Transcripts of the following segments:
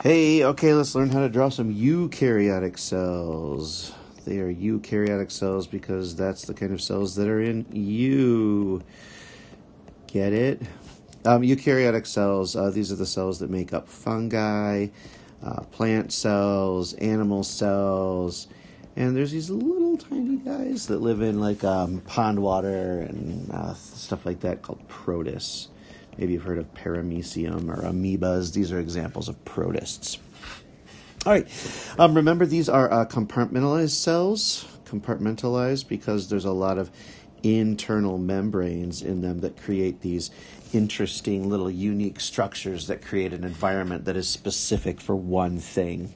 Hey, okay, let's learn how to draw some eukaryotic cells. They are eukaryotic cells because that's the kind of cells that are in you. Get it? Eukaryotic cells, these are the cells that make up fungi, plant cells, animal cells, and there's these little tiny guys that live in like pond water and stuff like that called protists. Maybe you've heard of paramecium or amoebas. These are examples of protists. All right. Remember, these are compartmentalized cells. Compartmentalized because there's a lot of internal membranes in them that create these interesting little unique structures that create an environment that is specific for one thing.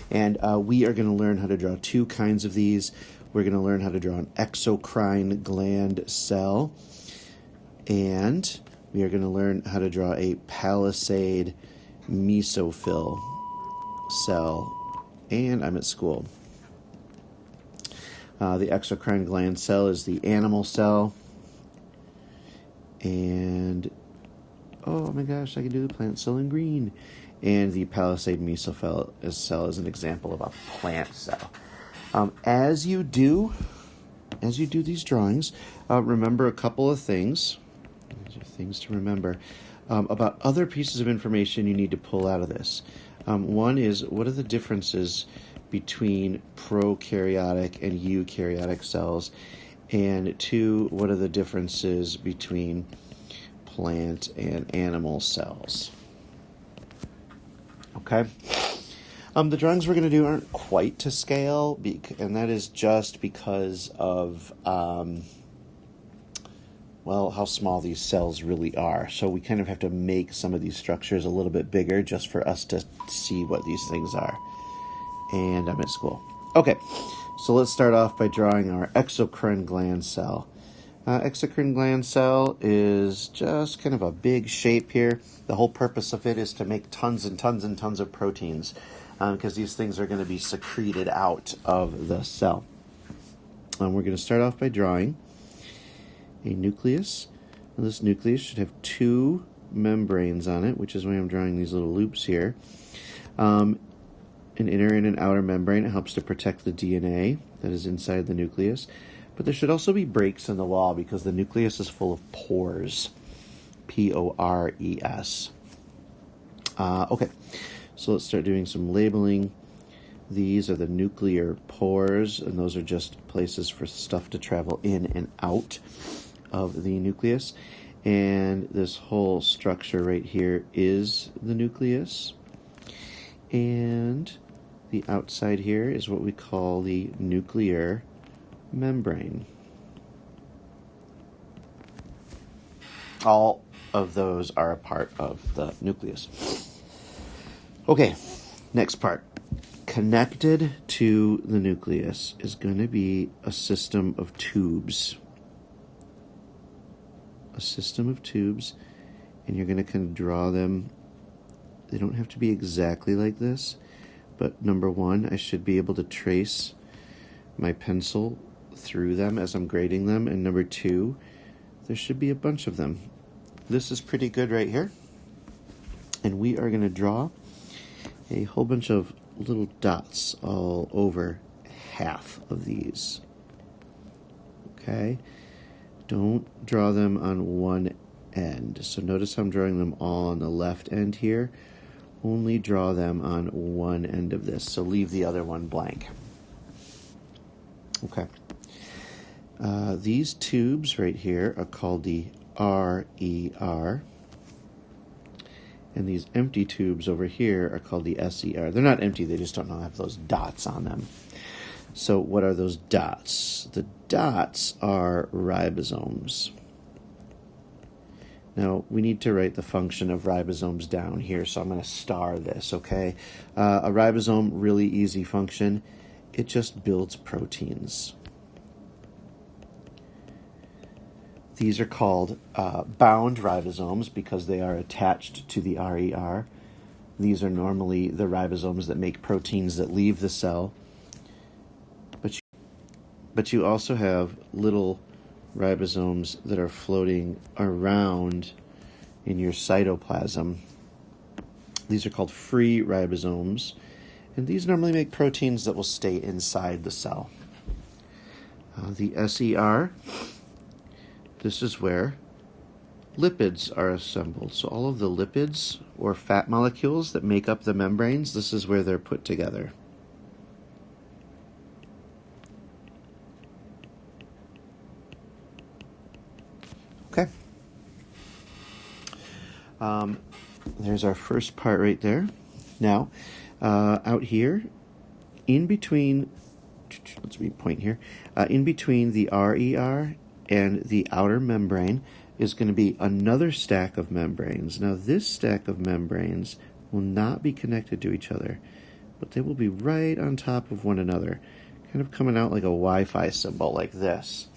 And we are going to learn how to draw two kinds of these. We're going to learn how to draw an exocrine gland cell, and we are going to learn how to draw a palisade mesophyll cell. And I'm at school. The exocrine gland cell is the animal cell. And, oh my gosh, I can do the plant cell in green. And the palisade mesophyll cell is an example of a plant cell. As you do these drawings, remember a couple of things. These are things to remember about other pieces of information you need to pull out of this. One is, what are the differences between prokaryotic and eukaryotic cells? And two, what are the differences between plant and animal cells? Okay. The drawings we're going to do aren't quite to scale, and that is just because of how small these cells really are. So we kind of have to make some of these structures a little bit bigger just for us to see what these things are. And I'm at school. Okay, so let's start off by drawing our exocrine gland cell. Exocrine gland cell is just kind of a big shape here. The whole purpose of it is to make tons and tons and tons of proteins because these things are going to be secreted out of the cell. We're going to start off by drawing a nucleus. And this nucleus should have two membranes on it, which is why I'm drawing these little loops here. An inner and an outer membrane. It helps to protect the DNA that is inside the nucleus. But there should also be breaks in the wall because the nucleus is full of pores. P-O-R-E-S. Okay, so let's start doing some labeling. These are the nuclear pores, and those are just places for stuff to travel in and out of the nucleus. And this whole structure right here is the nucleus. And the outside here is what we call the nuclear membrane. All of those are a part of the nucleus. Okay, next part. Connected to the nucleus is going to be a system of tubes. A system of tubes, and you're going to kind of draw them. They don't have to be exactly like this, but number one, I should be able to trace my pencil through them as I'm grading them, and number two, there should be a bunch of them. This is pretty good right here, and we are going to draw a whole bunch of little dots all over half of these. Okay, don't draw them on one end. So notice how I'm drawing them all on the left end here. Only draw them on one end of this, so leave the other one blank. Okay. These tubes right here are called the RER. And these empty tubes over here are called the SER. They're not empty, they just don't have those dots on them. So what are those dots? The dots are ribosomes. Now, we need to write the function of ribosomes down here, so I'm going to star this, okay? A ribosome, really easy function. It just builds proteins. These are called bound ribosomes because they are attached to the RER. These are normally the ribosomes that make proteins that leave the cell. But you also have little ribosomes that are floating around in your cytoplasm These are called free ribosomes, and these normally make proteins that will stay inside the cell. The SER, this is where lipids are assembled. So all of the lipids or fat molecules that make up the membranes, this is where they're put together. Okay. There's our first part right there. Now, out here, in between, let's point here, in between the RER and the outer membrane is going to be another stack of membranes. Now, this stack of membranes will not be connected to each other, but they will be right on top of one another, kind of coming out like a Wi-Fi symbol like this.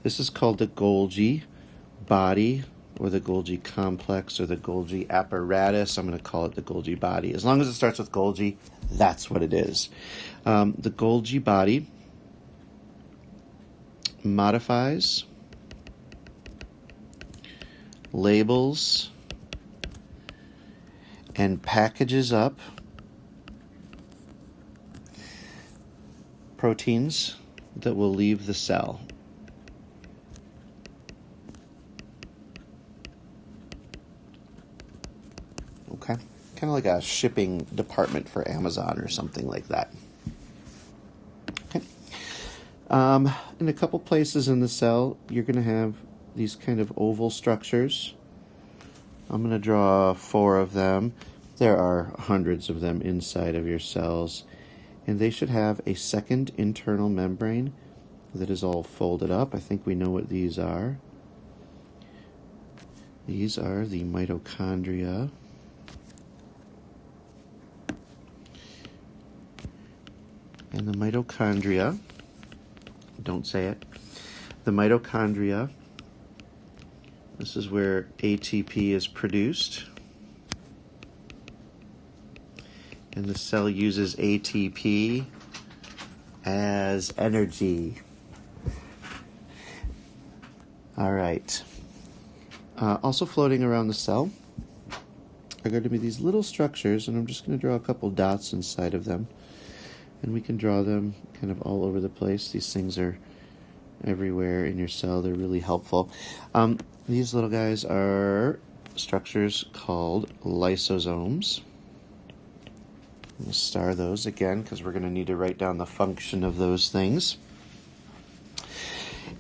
This is called the Golgi body, or the Golgi complex, or the Golgi apparatus. I'm going to call it the Golgi body. As long as it starts with Golgi, that's what it is. The Golgi body modifies, labels, and packages up proteins that will leave the cell. Okay, kind of like a shipping department for Amazon or something like that. Okay. In a couple places in the cell, you're going to have these kind of oval structures. I'm going to draw 4 of them. There are hundreds of them inside of your cells, and they should have a second internal membrane that is all folded up. I think we know what these are. These are the mitochondria. And the mitochondria, don't say it, the mitochondria, this is where ATP is produced. And the cell uses ATP as energy. All right. Also floating around the cell are going to be these little structures, and I'm just going to draw a couple dots inside of them. And we can draw them kind of all over the place. These things are everywhere in your cell. They're really helpful. These little guys are structures called lysosomes. We'll star those again because we're going to need to write down the function of those things.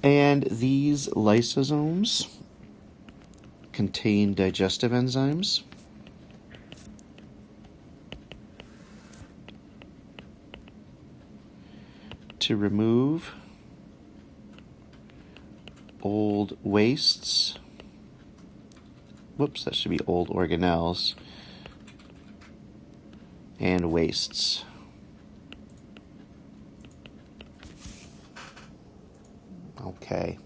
And these lysosomes contain digestive enzymes, to remove old wastes. Whoops, that should be old organelles and wastes. Okay.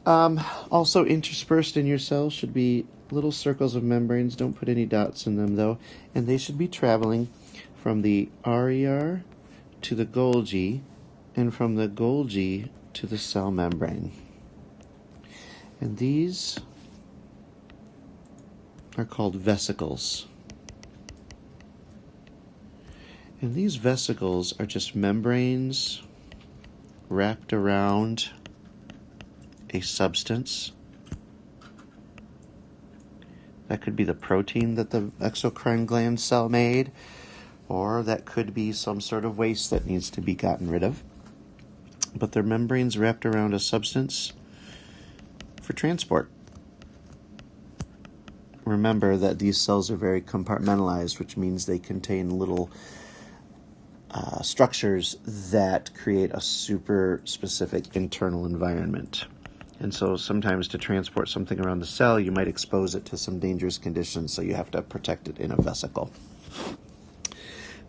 Also interspersed in your cell should be little circles of membranes. Don't put any dots in them though, and they should be traveling from the RER to the Golgi, and from the Golgi to the cell membrane. And these are called vesicles. And these vesicles are just membranes wrapped around a substance. That could be the protein that the exocrine gland cell made, or that could be some sort of waste that needs to be gotten rid of. But they're membranes wrapped around a substance for transport. Remember that these cells are very compartmentalized, which means they contain little structures that create a super specific internal environment. And so sometimes to transport something around the cell, you might expose it to some dangerous conditions, so you have to protect it in a vesicle.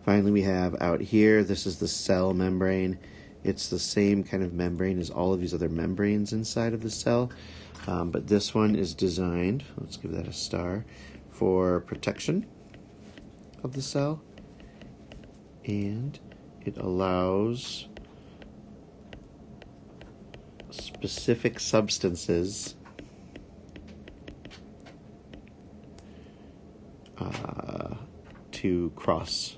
Finally, we have out here, this is the cell membrane. It's the same kind of membrane as all of these other membranes inside of the cell, but this one is designed, let's give that a star, for protection of the cell, and it allows specific substances to cross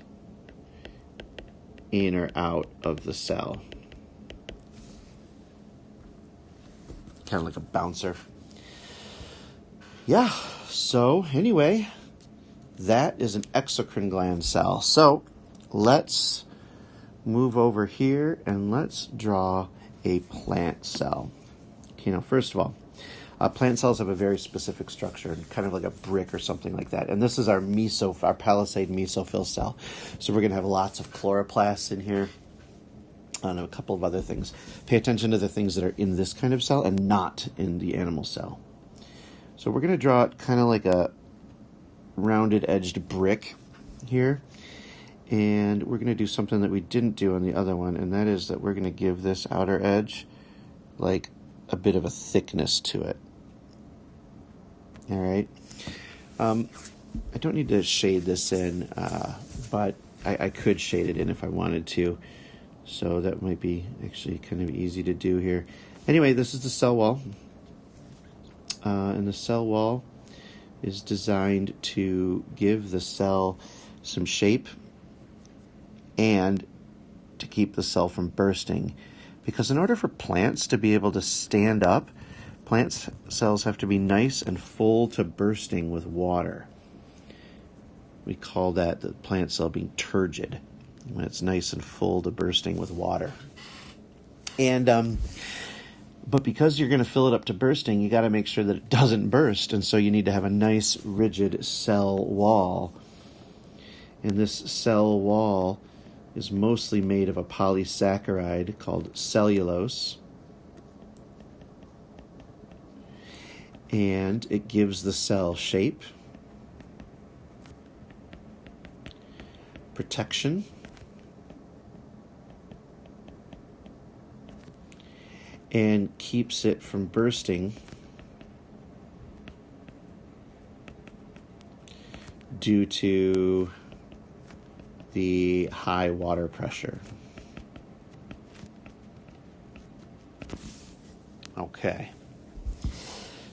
in or out of the cell. Kind of like a bouncer. Yeah, so anyway, that is an exocrine gland cell. So let's move over here and let's draw a plant cell. Okay, now first of all, plant cells have a very specific structure, kind of like a brick or something like that. And this is our palisade mesophyll cell. So we're going to have lots of chloroplasts in here and a couple of other things. Pay attention to the things that are in this kind of cell and not in the animal cell. So we're going to draw it kind of like a rounded edged brick here. And we're going to do something that we didn't do on the other one, and that is that we're going to give this outer edge like a bit of a thickness to it. All right. I don't need to shade this in, but I could shade it in if I wanted to. So that might be actually kind of easy to do here. Anyway, this is the cell wall. And the cell wall is designed to give the cell some shape and to keep the cell from bursting. Because in order for plants to be able to stand up, plant cells have to be nice and full to bursting with water. We call that the plant cell being turgid, when it's nice and full to bursting with water. And but because you're going to fill it up to bursting, you got to make sure that it doesn't burst, and so you need to have a nice rigid cell wall. And this cell wall is mostly made of a polysaccharide called cellulose. And it gives the cell shape, protection, and keeps it from bursting due to the high water pressure. Okay.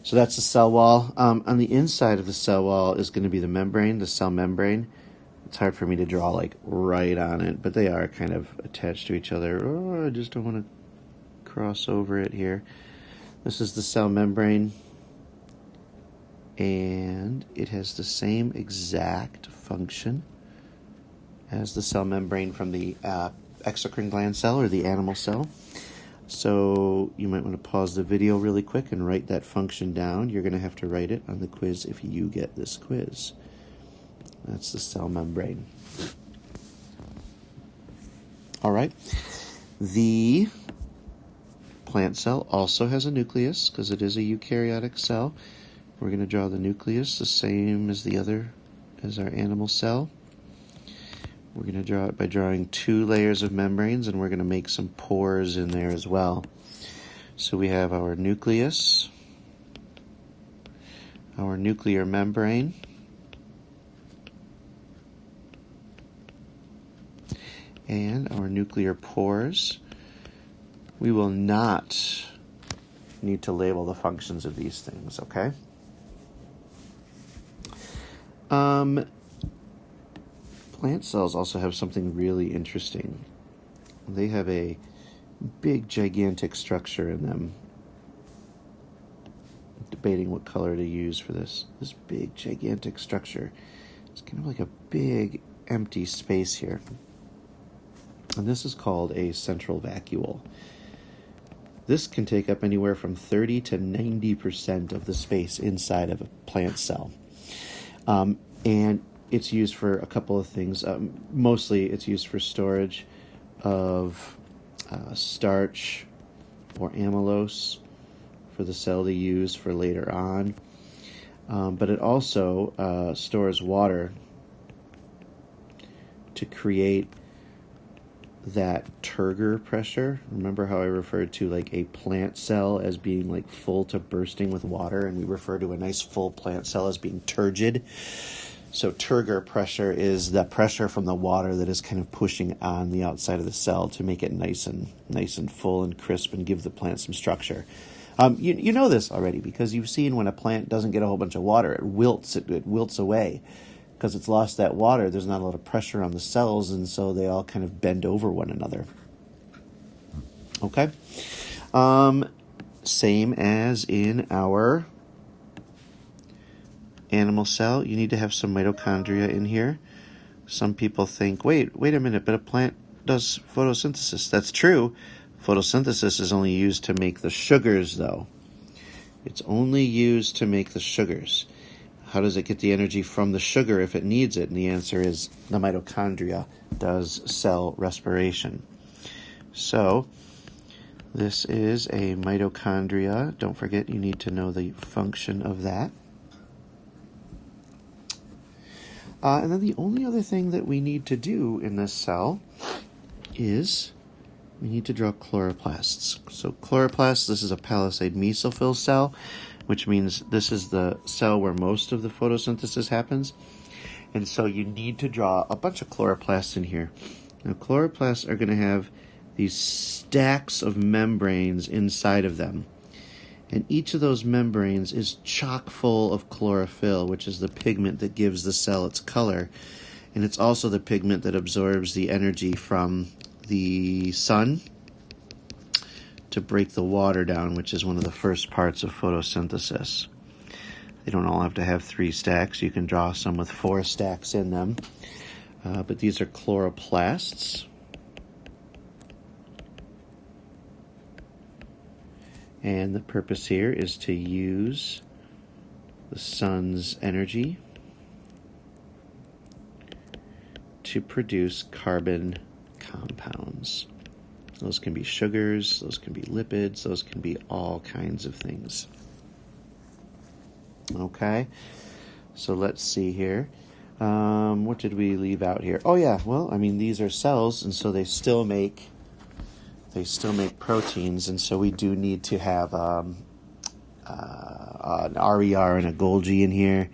So that's the cell wall. On the inside of the cell wall is going to be the membrane, the cell membrane. It's hard for me to draw like right on it, but they are kind of attached to each other. Oh, I just don't want to cross over it here. This is the cell membrane, and it has the same exact function as the cell membrane from the exocrine gland cell or the animal cell. So you might want to pause the video really quick and write that function down. You're going to have to write it on the quiz if you get this quiz. That's the cell membrane. All right. The plant cell also has a nucleus because it is a eukaryotic cell. We're going to draw the nucleus the same as our animal cell. We're going to draw it by drawing 2 layers of membranes, and we're going to make some pores in there as well. So we have our nucleus, our nuclear membrane, and our nuclear pores. We will not need to label the functions of these things, okay? Plant cells also have something really interesting. They have a big, gigantic structure in them. I'm debating what color to use for this. This big, gigantic structure. It's kind of like a big, empty space here. And this is called a central vacuole. This can take up anywhere from 30 to 90% of the space inside of a plant cell. And it's used for a couple of things. Mostly it's used for storage of starch or amylose for the cell to use for later on. But it also stores water to create that turgor pressure. Remember how I referred to like a plant cell as being like full to bursting with water, and we refer to a nice full plant cell as being turgid. So turgor pressure is the pressure from the water that is kind of pushing on the outside of the cell to make it nice and full and crisp and give the plant some structure. You know this already because you've seen when a plant doesn't get a whole bunch of water, it wilts away because it's lost that water, there's not a lot of pressure on the cells, and so they all kind of bend over one another. Okay? Same as in our animal cell, you need to have some mitochondria in here. Some people think, wait a minute, but a plant does photosynthesis. That's true. Photosynthesis is only used to make the sugars, though. It's only used to make the sugars. How does it get the energy from the sugar if it needs it? And the answer is the mitochondria does cell respiration. So this is a mitochondria. Don't forget, you need to know the function of that. And then the only other thing that we need to do in this cell is we need to draw chloroplasts. So chloroplasts, this is a palisade mesophyll cell, which means this is the cell where most of the photosynthesis happens. And so you need to draw a bunch of chloroplasts in here. Now chloroplasts are going to have these stacks of membranes inside of them. And each of those membranes is chock full of chlorophyll, which is the pigment that gives the cell its color. And it's also the pigment that absorbs the energy from the sun to break the water down, which is one of the first parts of photosynthesis. They don't all have to have 3 stacks. You can draw some with 4 stacks in them. But these are chloroplasts. And the purpose here is to use the sun's energy to produce carbon compounds. Those can be sugars, those can be lipids, those can be all kinds of things. Okay, so let's see here. What did we leave out here? Oh yeah, well, I mean, these are cells, and so they still make proteins, and so we do need to have an RER and a Golgi in here.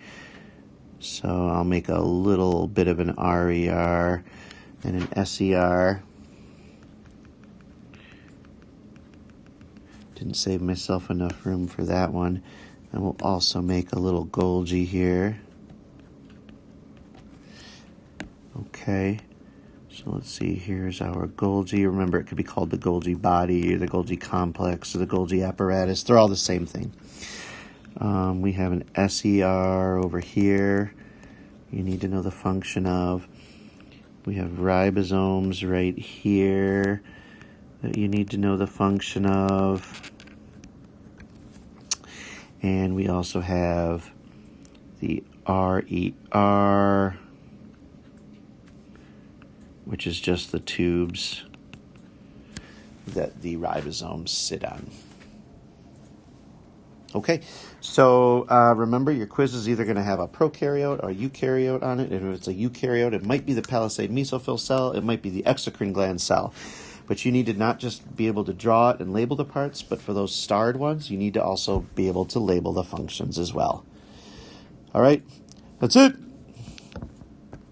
So I'll make a little bit of an RER and an SER. Didn't save myself enough room for that one. And we'll also make a little Golgi here. Okay. So let's see, here's our Golgi. Remember, it could be called the Golgi body, or the Golgi complex, or the Golgi apparatus. They're all the same thing. We have an SER over here. You need to know the function of. We have ribosomes right here that you need to know the function of. And we also have the RER, which is just the tubes that the ribosomes sit on. Okay, so remember, your quiz is either going to have a prokaryote or a eukaryote on it. And if it's a eukaryote, it might be the palisade mesophyll cell, it might be the exocrine gland cell. But you need to not just be able to draw it and label the parts, but for those starred ones, you need to also be able to label the functions as well. All right, that's it.